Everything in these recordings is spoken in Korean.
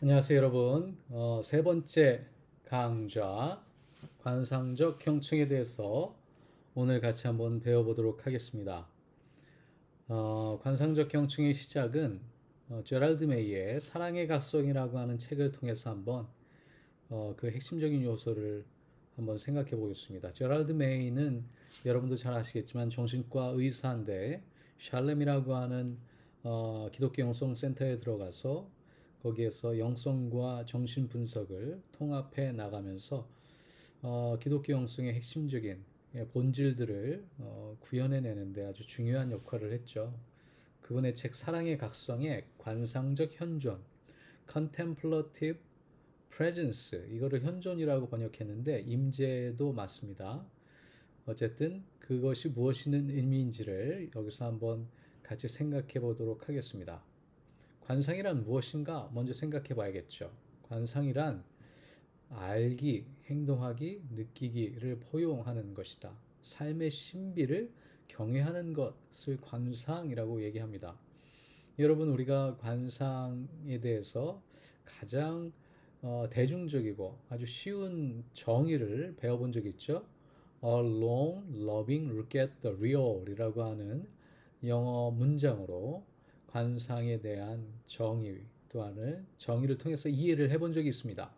안녕하세요, 여러분. 세 번째 강좌, 관상적 형층에 대해서 오늘 같이 한번 배워보도록 하겠습니다. 관상적 형층의 시작은 제랄드 메이의 사랑의 각성이라고 하는 책을 통해서 한번 그 핵심적인 요소를 한번 생각해 보겠습니다. 제랄드 메이는 여러분도 잘 아시겠지만 정신과 의사인데 샬렘이라고 하는 기독교 영성 센터에 들어가서 거기에서 영성과 정신 분석을 통합해 나가면서 기독교 영성의 핵심적인 본질들을 구현해내는데 아주 중요한 역할을 했죠. 그분의 책 사랑의 각성의 관상적 현존, Contemplative Presence, 이거를 현존이라고 번역했는데 임재도 맞습니다. 어쨌든 그것이 무엇이는 의미인지를 여기서 한번 같이 생각해 보도록 하겠습니다. 관상이란 무엇인가 먼저 생각해 봐야겠죠. 관상이란 알기, 행동하기, 느끼기를 포용하는 것이다. 삶의 신비를 경외하는 것을 관상이라고 얘기합니다. 여러분, 우리가 관상에 대해서 가장 대중적이고 아주 쉬운 정의를 배워본 적 있죠? A long, loving look at the real 이라고 하는 영어 문장으로 관상에 대한 정의 또한 정의를 통해서 이해를 해본 적이 있습니다.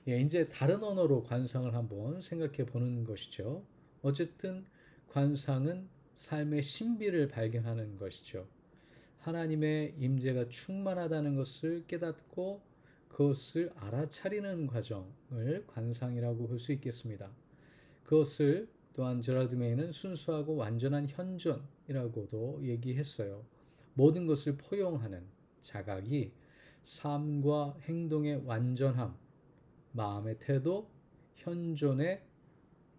예, 이제 다른 언어로 관상을 한번 생각해 보는 것이죠. 어쨌든 관상은 삶의 신비를 발견하는 것이죠. 하나님의 임재가 충만하다는 것을 깨닫고 그것을 알아차리는 과정을 관상이라고 볼 수 있겠습니다. 그것을 또한 제라드 메이는 순수하고 완전한 현존이라고도 얘기했어요. 모든 것을 포용하는 자각이 삶과 행동의 완전함, 마음의 태도, 현존의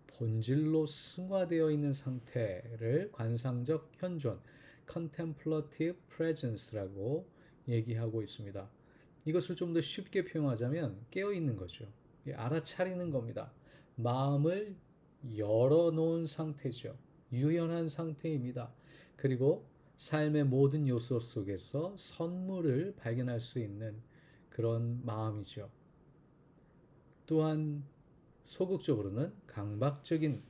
본질로 승화되어 있는 상태를 관상적 현존, contemplative presence라고 얘기하고 있습니다. 이것을 좀 더 쉽게 표현하자면 깨어있는 거죠. 알아차리는 겁니다. 마음을 열어놓은 상태죠. 유연한 상태입니다. 그리고 삶의 모든 요소 속에서 선물을 발견할 수 있는 그런 마음이죠. 또한 소극적으로는 강박적인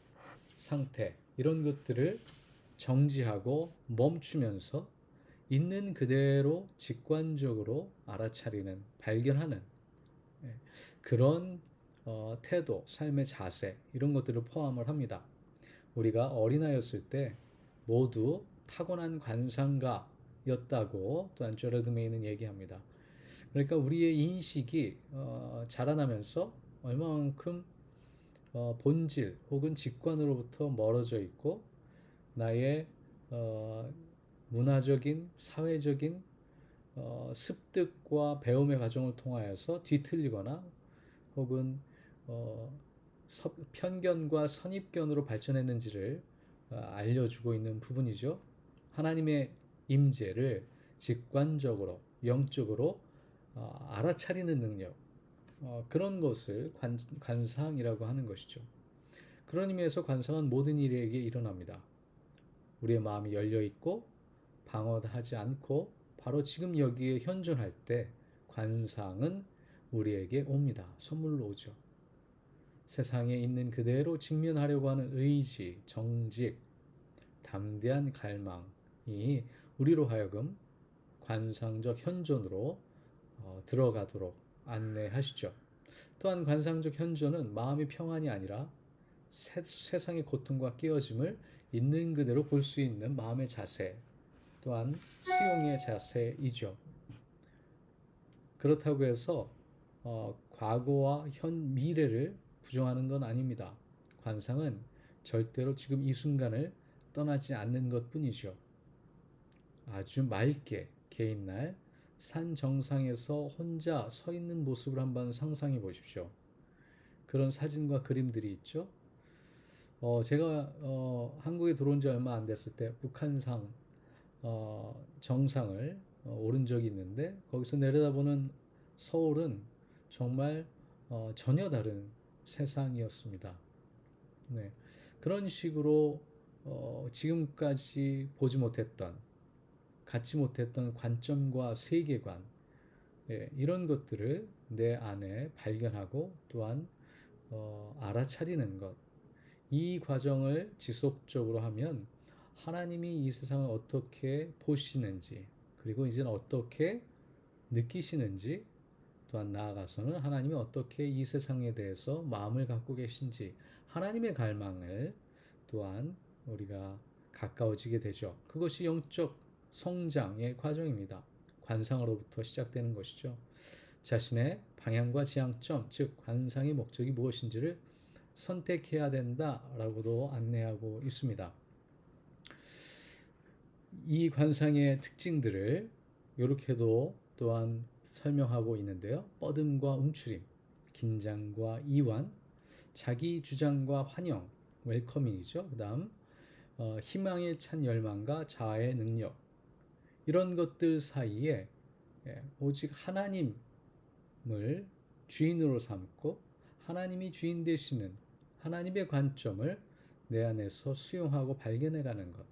상태, 이런 것들을 정지하고 멈추면서 있는 그대로 직관적으로 알아차리는, 발견하는 그런 태도, 삶의 자세, 이런 것들을 포함을 합니다. 우리가 어린아이였을 때 모두 타고난 관상가였다고 또한 제러드 메이는 얘기합니다. 그러니까 우리의 인식이 자라나면서 얼마만큼 본질 혹은 직관으로부터 멀어져 있고 나의 문화적인, 사회적인 습득과 배움의 과정을 통하여서 뒤틀리거나 혹은 편견과 선입견으로 발전했는지를 알려주고 있는 부분이죠. 하나님의 임재를 직관적으로, 영적으로 알아차리는 능력, 그런 것을 관상이라고 하는 것이죠. 그런 의미에서 관상은 모든 일에게 일어납니다. 우리의 마음이 열려 있고 방어하지 않고 바로 지금 여기에 현존할 때 관상은 우리에게 옵니다. 선물로 오죠. 세상에 있는 그대로 직면하려고 하는 의지, 정직, 담대한 갈망이 우리로 하여금 관상적 현존으로 들어가도록 안내하시죠. 또한 관상적 현존은 마음의 평안이 아니라 세상의 고통과 깨어짐을 있는 그대로 볼 수 있는 마음의 자세, 또한 수용의 자세이죠. 그렇다고 해서 과거와 미래를 부정하는 건 아닙니다. 관상은 절대로 지금 이 순간을 떠나지 않는 것 뿐이죠. 아주 맑게 개인날 산 정상에서 혼자 서 있는 모습을 한번 상상해 보십시오. 그런 사진과 그림들이 있죠. 제가 한국에 들어온 지 얼마 안 됐을 때 북한산 정상을 오른 적이 있는데 거기서 내려다보는 서울은 정말 전혀 다른 세상이었습니다. 네. 그런 식으로 지금까지 보지 못했던, 갖지 못했던 관점과 세계관, 예, 이런 것들을 내 안에 발견하고 또한 알아차리는 것. 이 과정을 지속적으로 하면 하나님이 이 세상을 어떻게 보시는지, 그리고 이제는 어떻게 느끼시는지, 또한 나아가서는 하나님이 어떻게 이 세상에 대해서 마음을 갖고 계신지, 하나님의 갈망을 또한 우리가 가까워지게 되죠. 그것이 영적 성장의 과정입니다. 관상으로부터 시작되는 것이죠. 자신의 방향과 지향점, 즉 관상의 목적이 무엇인지를 선택해야 된다라고도 안내하고 있습니다. 이 관상의 특징들을 이렇게도 또한 설명하고 있는데요. 뻗음과 움츠림, 긴장과 이완, 자기 주장과 환영, 웰커밍이죠. 그 다음 희망에 찬 열망과 자아의 능력, 이런 것들 사이에 오직 하나님을 주인으로 삼고 하나님이 주인 되시는 하나님의 관점을 내 안에서 수용하고 발견해가는 것.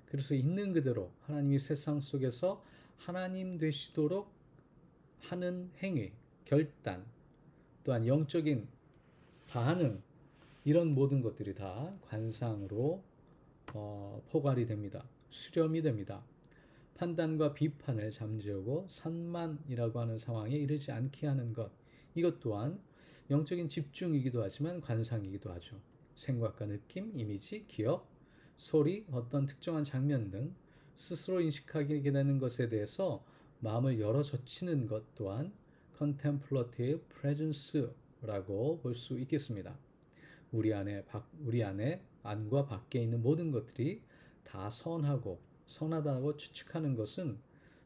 그래서 있는 그대로 하나님이 세상 속에서 하나님 되시도록 하는 행위, 결단, 또한 영적인 반응, 이런 모든 것들이 다 관상으로 포괄이 됩니다. 수렴이 됩니다. 판단과 비판을 잠재우고 산만이라고 하는 상황에 이르지 않게 하는 것, 이것 또한 영적인 집중이기도 하지만 관상이기도 하죠. 생각과 느낌, 이미지, 기억, 소리, 어떤 특정한 장면 등 스스로 인식하게 되는 것에 대해서 마음을 열어 젖히는 것 또한 contemplative presence라고 볼 수 있겠습니다. 우리 안에 안과 밖에 있는 모든 것들이 다 선하고 선하다고 추측하는 것은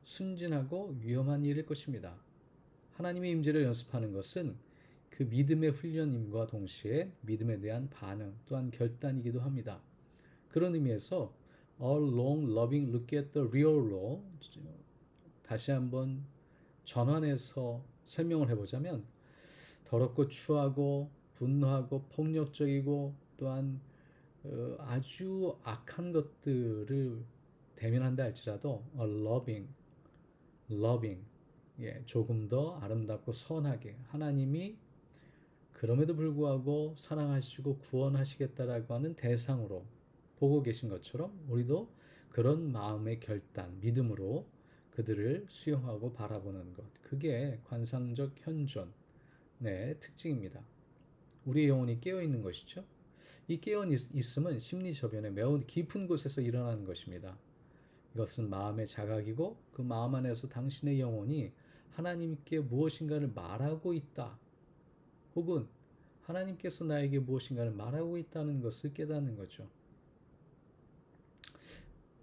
순진하고 위험한 일일 것입니다. 하나님의 임재를 연습하는 것은 그 믿음의 훈련임과 동시에 믿음에 대한 반응 또한 결단이기도 합니다. 그런 의미에서 A long loving look at the real로 다시 한번 전환해서 설명을 해보자면, 더럽고 추하고 분노하고 폭력적이고 또한 아주 악한 것들을 대면한다 할지라도 loving, 예, 조금 더 아름답고 선하게 하나님이 그럼에도 불구하고 사랑하시고 구원하시겠다라고 하는 대상으로 보고 계신 것처럼 우리도 그런 마음의 결단, 믿음으로 그들을 수용하고 바라보는 것. 그게 관상적 현존의 특징입니다. 우리의 영혼이 깨어있는 것이죠. 이 깨어있음은 심리 저변의 매우 깊은 곳에서 일어나는 것입니다. 이것은 마음의 자각이고 그 마음 안에서 당신의 영혼이 하나님께 무엇인가를 말하고 있다, 혹은 하나님께서 나에게 무엇인가를 말하고 있다는 것을 깨닫는 거죠.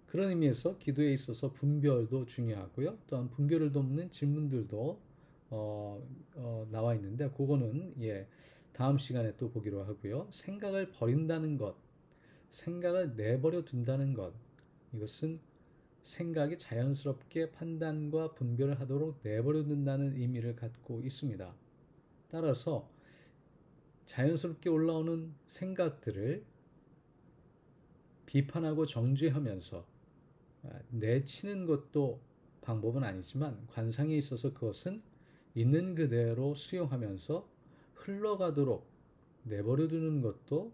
그런 의미에서 기도에 있어서 분별도 중요하고요. 또한 분별을 돕는 질문들도 나와 있는데 그거는 다음 시간에 또 보기로 하고요. 생각을 버린다는 것, 생각을 내버려 둔다는 것, 이것은 생각이 자연스럽게 판단과 분별을 하도록 내버려 둔다는 의미를 갖고 있습니다. 따라서 자연스럽게 올라오는 생각들을 비판하고 정죄하면서 내치는 것도 방법은 아니지만 관상에 있어서 그것은 있는 그대로 수용하면서 흘러가도록 내버려 두는 것도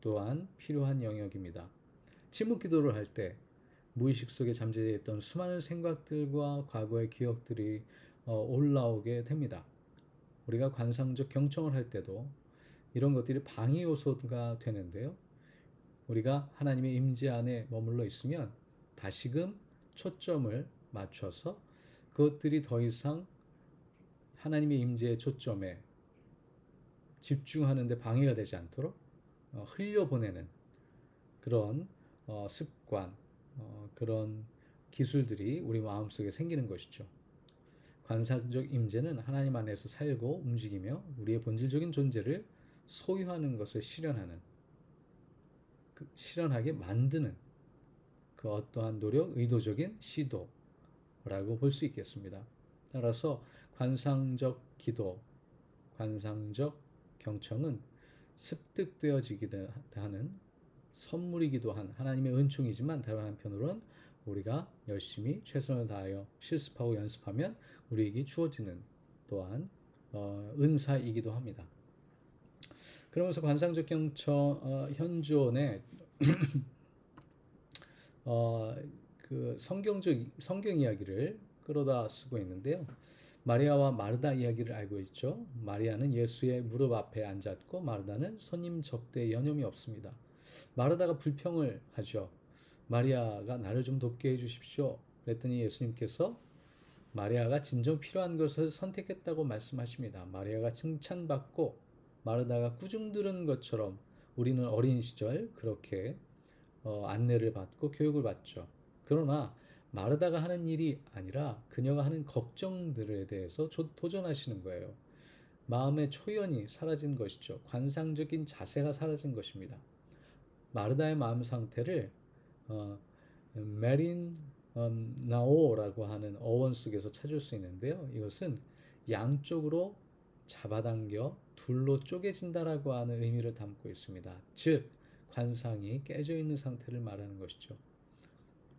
또한 필요한 영역입니다. 침묵 기도를 할 때 무의식 속에 잠재되어 있던 수많은 생각들과 과거의 기억들이 올라오게 됩니다. 우리가 관상적 경청을 할 때도 이런 것들이 방해 요소가 되는데요. 우리가 하나님의 임재 안에 머물러 있으면 다시금 초점을 맞춰서 그것들이 더 이상 하나님의 임재의 초점에 집중하는 데 방해가 되지 않도록 흘려보내는 그런 습관, 그런 기술들이 우리 마음속에 생기는 것이죠. 관상적 임재는 하나님 안에서 살고 움직이며 우리의 본질적인 존재를 소유하는 것을 실현하게 만드는 그 어떠한 노력, 의도적인 시도라고 볼 수 있겠습니다. 따라서 관상적 기도, 관상적 경청은 습득되어지기도 하는 선물이기도 한 하나님의 은총이지만 다른 한편으로는 우리가 열심히 최선을 다하여 실습하고 연습하면 우리에게 주어지는 또한 은사이기도 합니다. 그러면서 관상적 경청 현존에 그 성경 이야기를 끌어다 쓰고 있는데요. 마리아와 마르다 이야기를 알고 있죠. 마리아는 예수의 무릎 앞에 앉았고 마르다는 손님 접대에 여념이 없습니다. 마르다가 불평을 하죠. 마리아가 나를 좀 돕게 해주십시오. 그랬더니 예수님께서 마리아가 진정 필요한 것을 선택했다고 말씀하십니다. 마리아가 칭찬받고 마르다가 꾸중 들은 것처럼 우리는 어린 시절 그렇게 안내를 받고 교육을 받죠. 그러나 마르다가 하는 일이 아니라 그녀가 하는 걱정들에 대해서 도전하시는 거예요. 마음의 초연이 사라진 것이죠. 관상적인 자세가 사라진 것입니다. 마르다의 마음 상태를 메린 나오라고 하는 어원 속에서 찾을 수 있는데요. 이것은 양쪽으로 잡아당겨 둘로 쪼개진다라고 하는 의미를 담고 있습니다. 즉 관상이 깨져 있는 상태를 말하는 것이죠.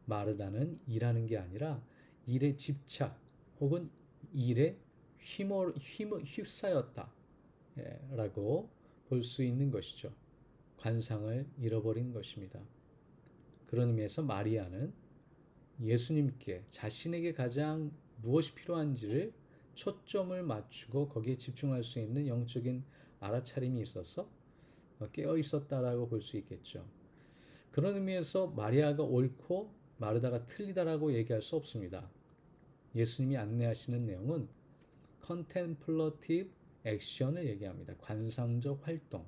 마르다는 일하는 게 아니라 일에 집착 혹은 일에 휩싸였다 라고 볼 수 있는 것이죠. 관상을 잃어버린 것입니다. 그런 의미에서 마리아는 예수님께 자신에게 가장 무엇이 필요한지를 초점을 맞추고 거기에 집중할 수 있는 영적인 알아차림이 있어서 깨어 있었다라고 볼 수 있겠죠. 그런 의미에서 마리아가 옳고 마르다가 틀리다라고 얘기할 수 없습니다. 예수님이 안내하시는 내용은 contemplative action을 얘기합니다. 관상적 활동.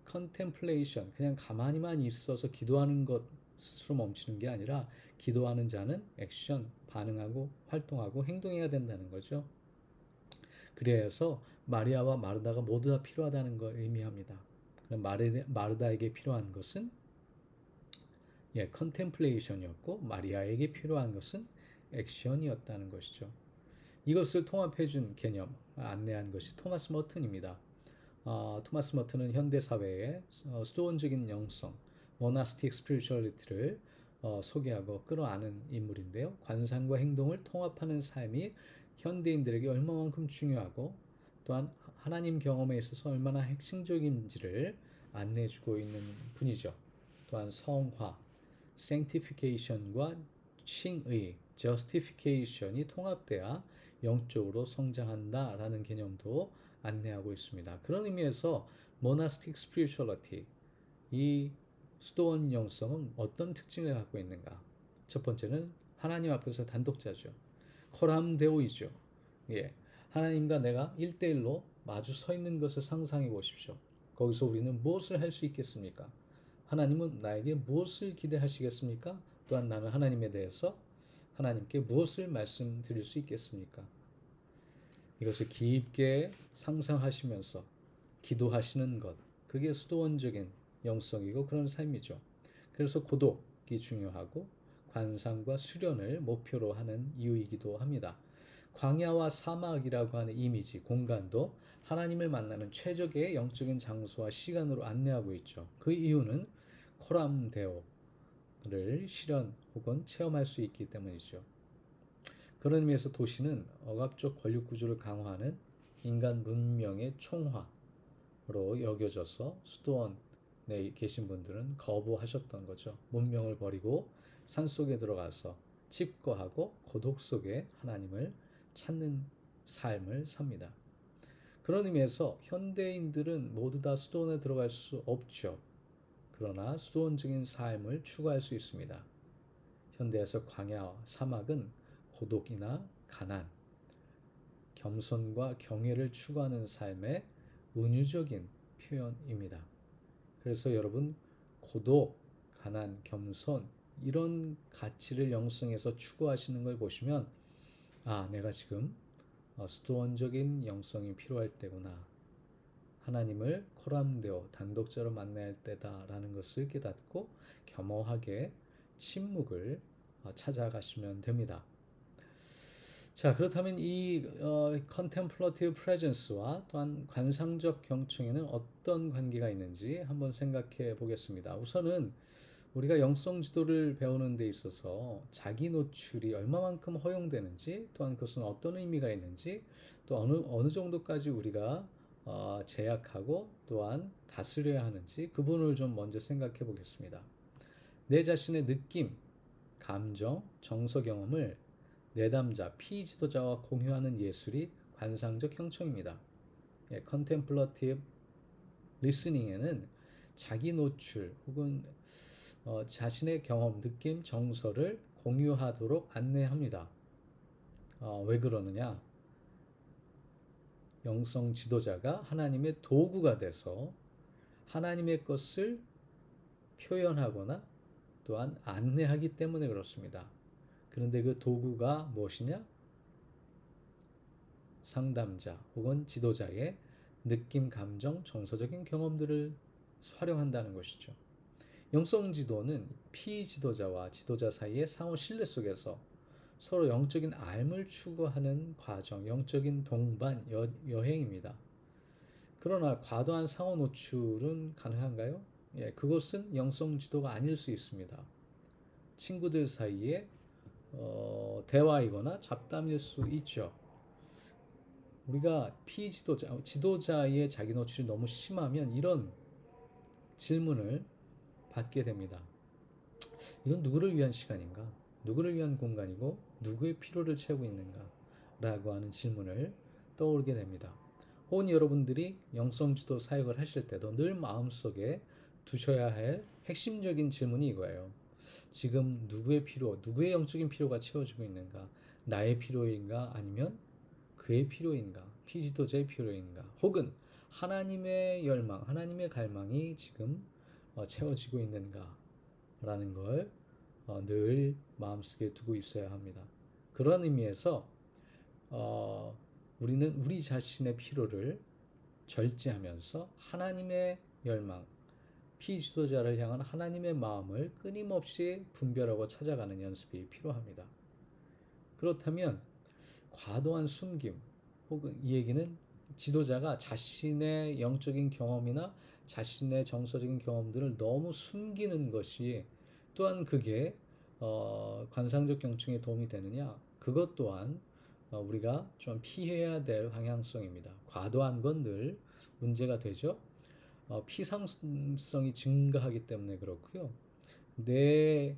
contemplation, 그냥 가만히만 있어서 기도하는 것으로 멈추는 게 아니라 기도하는 자는 액션, 반응하고 활동하고 행동해야 된다는 거죠. 그래서 마리아와 마르다가 모두 다 필요하다는 걸 의미합니다. 마르다에게 필요한 것은 컨템플레이션이었고 마리아에게 필요한 것은 액션이었다는 것이죠. 이것을 통합해준 개념, 안내한 것이 토마스 머튼입니다. 토마스 머튼은 현대 사회의 수도원적인 영성, 모나스틱 스피리추얼리티를 소개하고 끌어안은 인물인데요. 관상과 행동을 통합하는 삶이 현대인들에게 얼마만큼 중요하고 또한 하나님 경험에 있어서 얼마나 핵심적인지를 안내해주고 있는 분이죠. 또한 성화, sanctification과 칭의, justification이 통합돼야 영적으로 성장한다라는 개념도 안내하고 있습니다. 그런 의미에서 모나스틱 스피리추얼리티, 이 수도원 영성은 어떤 특징을 갖고 있는가? 첫 번째는 하나님 앞에서 단독자죠. 코람데오이죠. 예, 하나님과 내가 1대1로 마주 서 있는 것을 상상해 보십시오. 거기서 우리는 무엇을 할 수 있겠습니까? 하나님은 나에게 무엇을 기대하시겠습니까? 또한 나는 하나님에 대해서 하나님께 무엇을 말씀드릴 수 있겠습니까? 이것을 깊게 상상하시면서 기도하시는 것, 그게 수도원적인 영성이고 그런 삶이죠. 그래서 고독이 중요하고 관상과 수련을 목표로 하는 이유이기도 합니다. 광야와 사막이라고 하는 이미지, 공간도 하나님을 만나는 최적의 영적인 장소와 시간으로 안내하고 있죠. 그 이유는 코람데오를 실현 혹은 체험할 수 있기 때문이죠. 그런 의미에서 도시는 억압적 권력 구조를 강화하는 인간 문명의 총화로 여겨져서 수도원에 계신 분들은 거부하셨던 거죠. 문명을 버리고 산속에 들어가서 집거하고 고독 속에 하나님을 찾는 삶을 삽니다. 그런 의미에서 현대인들은 모두 다 수도원에 들어갈 수 없죠. 그러나 수도원적인 삶을 추구할 수 있습니다. 현대에서 광야, 사막은 고독이나 가난, 겸손과 경외를 추구하는 삶의 은유적인 표현입니다. 그래서 여러분 고독, 가난, 겸손 이런 가치를 영성에서 추구하시는 걸 보시면 내가 지금 수도원적인 영성이 필요할 때구나. 하나님을 코람데오 단독자로 만날 때다라는 것을 깨닫고 겸허하게 침묵을 찾아가시면 됩니다. 자, 그렇다면 이 contemplative presence와 또한 관상적 경청에는 어떤 관계가 있는지 한번 생각해 보겠습니다. 우선은 우리가 영성 지도를 배우는 데 있어서 자기 노출이 얼마만큼 허용되는지, 또한 그것은 어떤 의미가 있는지, 또 어느 정도까지 우리가 제약하고 또한 다스려야 하는지 그 부분을 좀 먼저 생각해 보겠습니다. 내 자신의 느낌, 감정, 정서 경험을 내담자, 피지도자와 공유하는 예술이 관상적 형청입니다. 컨템플러티브 리스닝에는 자기 노출 혹은 자신의 경험, 느낌, 정서를 공유하도록 안내합니다. 왜 그러느냐? 영성 지도자가 하나님의 도구가 돼서 하나님의 것을 표현하거나 또한 안내하기 때문에 그렇습니다. 그런데 그 도구가 무엇이냐? 상담자 혹은 지도자의 느낌, 감정, 정서적인 경험들을 활용한다는 것이죠. 영성 지도는 피지도자와 지도자 사이의 상호 신뢰 속에서 서로 영적인 알을 추구하는 과정, 영적인 동반 여행입니다. 그러나 과도한 상호 노출은 가능한가요? 예, 그것은 영성 지도가 아닐 수 있습니다. 친구들 사이에 대화이거나 잡담일 수 있죠. 우리가 지도자의 자기 노출이 너무 심하면 이런 질문을 받게 됩니다. 이건 누구를 위한 시간인가? 누구를 위한 공간이고 누구의 필요를 채우고 있는가? 라고 하는 질문을 떠오르게 됩니다. 혹은 여러분들이 영성지도 사역을 하실 때도 늘 마음속에 두셔야 할 핵심적인 질문이 이거예요. 지금 누구의 필요, 누구의 영적인 필요가 채워지고 있는가? 나의 필요인가? 아니면 그의 필요인가? 피지도자의 필요인가? 혹은 하나님의 열망, 하나님의 갈망이 지금 채워지고 있는가? 라는 걸 늘 마음속에 두고 있어야 합니다. 그런 의미에서 우리는 우리 자신의 필요를 절제하면서 하나님의 열망, 피지도자를 향한 하나님의 마음을 끊임없이 분별하고 찾아가는 연습이 필요합니다. 그렇다면 과도한 숨김 혹은 이 얘기는 지도자가 자신의 영적인 경험이나 자신의 정서적인 경험들을 너무 숨기는 것이 또한 그게 관상적 경청에 도움이 되느냐? 그것 또한 우리가 좀 피해야 될 방향성입니다. 과도한 건 늘 문제가 되죠. 피상성이 증가하기 때문에 그렇고요. 내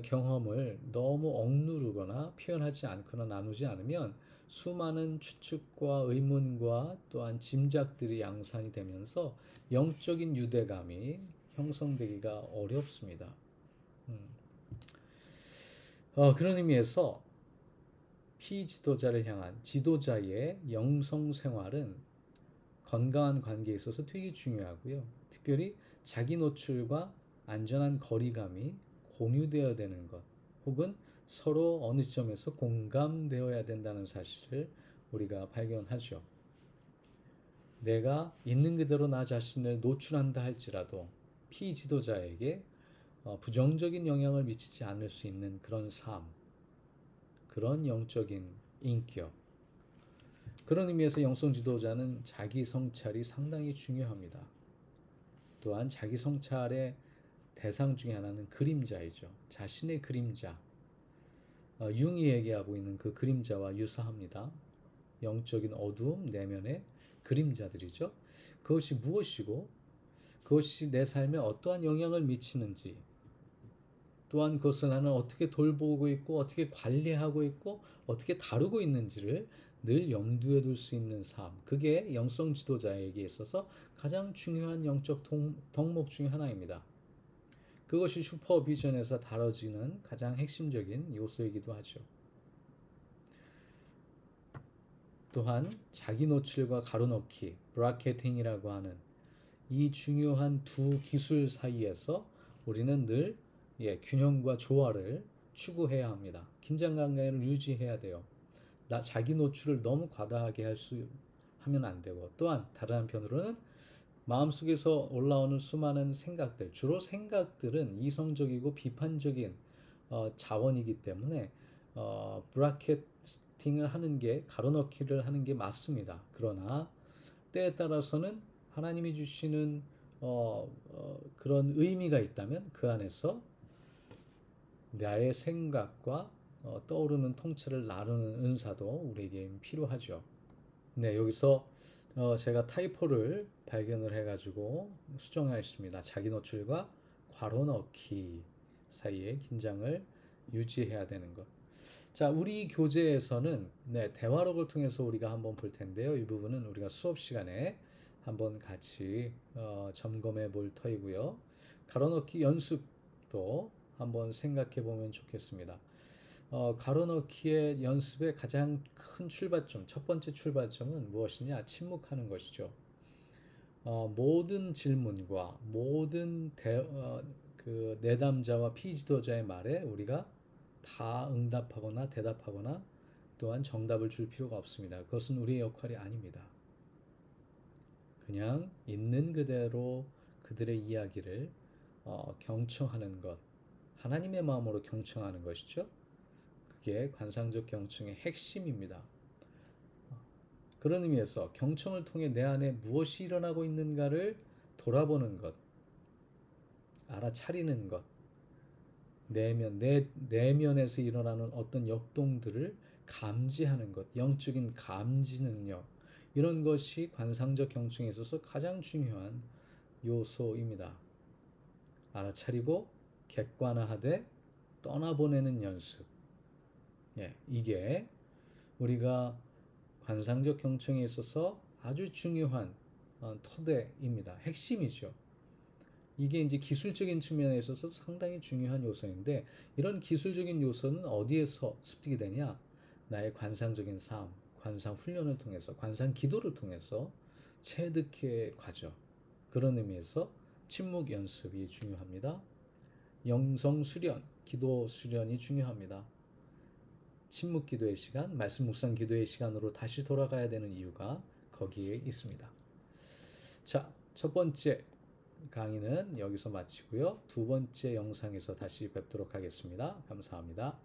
경험을 너무 억누르거나 표현하지 않거나 나누지 않으면 수많은 추측과 의문과 또한 짐작들이 양산이 되면서 영적인 유대감이 형성되기가 어렵습니다. 그런 의미에서 피지도자를 향한 지도자의 영성 생활은 건강한 관계에 있어서 되게 중요하고요. 특별히 자기 노출과 안전한 거리감이 공유되어야 되는 것, 혹은 서로 어느 지점에서 공감되어야 된다는 사실을 우리가 발견하죠. 내가 있는 그대로 나 자신을 노출한다 할지라도 피지도자에게 부정적인 영향을 미치지 않을 수 있는 그런 삶, 그런 영적인 인격. 그런 의미에서 영성 지도자는 자기 성찰이 상당히 중요합니다. 또한 자기 성찰의 대상 중에 하나는 그림자이죠. 자신의 그림자. 융이 얘기하고 있는 그 그림자와 유사합니다. 영적인 어두움, 내면의 그림자들이죠. 그것이 무엇이고 그것이 내 삶에 어떠한 영향을 미치는지, 또한 그것을 나는 어떻게 돌보고 있고 어떻게 관리하고 있고 어떻게 다루고 있는지를 늘 염두에 둘 수 있는 삶, 그게 영성 지도자에게 있어서 가장 중요한 영적 덕목 중의 하나입니다. 그것이 슈퍼비전에서 다뤄지는 가장 핵심적인 요소이기도 하죠. 또한 자기 노출과 가로넣기, 브라케팅이라고 하는 이 중요한 두 기술 사이에서 우리는 늘 균형과 조화를 추구해야 합니다. 긴장 관계를 유지해야 돼요. 자기 노출을 너무 과다하게 하면 안 되고, 또한 다른 한편으로는 마음속에서 올라오는 수많은 생각들, 주로 생각들은 이성적이고 비판적인 자원이기 때문에 브라켓팅을 하는 게, 가로넣기를 하는 게 맞습니다. 그러나 때에 따라서는 하나님이 주시는 그런 의미가 있다면 그 안에서 나의 생각과 떠오르는 통찰을 나누는 은사도 우리에게 필요하죠. 네, 여기서 제가 타이포를 발견을 해가지고 수정하였습니다. 자기 노출과 괄호 넣기 사이에 긴장을 유지해야 되는 것. 자, 우리 교재에서는 네, 대화록을 통해서 우리가 한번 볼 텐데요. 이 부분은 우리가 수업 시간에 한번 같이 점검해 볼 터이고요. 가로넣기 연습도 한번 생각해 보면 좋겠습니다. 가로넣기의 연습의 가장 큰 출발점, 첫 번째 출발점은 무엇이냐? 침묵하는 것이죠. 모든 질문과 모든 그 내담자와 피지도자의 말에 우리가 다 응답하거나 대답하거나 또한 정답을 줄 필요가 없습니다. 그것은 우리의 역할이 아닙니다. 그냥 있는 그대로 그들의 이야기를 경청하는 것, 하나님의 마음으로 경청하는 것이죠. 그게 관상적 경청의 핵심입니다. 그런 의미에서 경청을 통해 내 안에 무엇이 일어나고 있는가를 돌아보는 것, 알아차리는 것, 내 내면에서 일어나는 어떤 역동들을 감지하는 것, 영적인 감지 능력, 이런 것이 관상적 경청에 있어서 가장 중요한 요소입니다. 알아차리고 객관화하되 떠나보내는 연습. 예, 이게 우리가 관상적 경청에 있어서 아주 중요한 토대입니다. 핵심이죠. 이게 이제 기술적인 측면에 있어서 상당히 중요한 요소인데 이런 기술적인 요소는 어디에서 습득이 되냐? 나의 관상적인 삶, 관상 훈련을 통해서, 관상 기도를 통해서 체득해 가죠. 그런 의미에서 침묵 연습이 중요합니다. 영성 수련, 기도 수련이 중요합니다. 침묵 기도의 시간, 말씀 묵상 기도의 시간으로 다시 돌아가야 되는 이유가 거기에 있습니다. 자, 첫 번째 강의는 여기서 마치고요. 두 번째 영상에서 다시 뵙도록 하겠습니다. 감사합니다.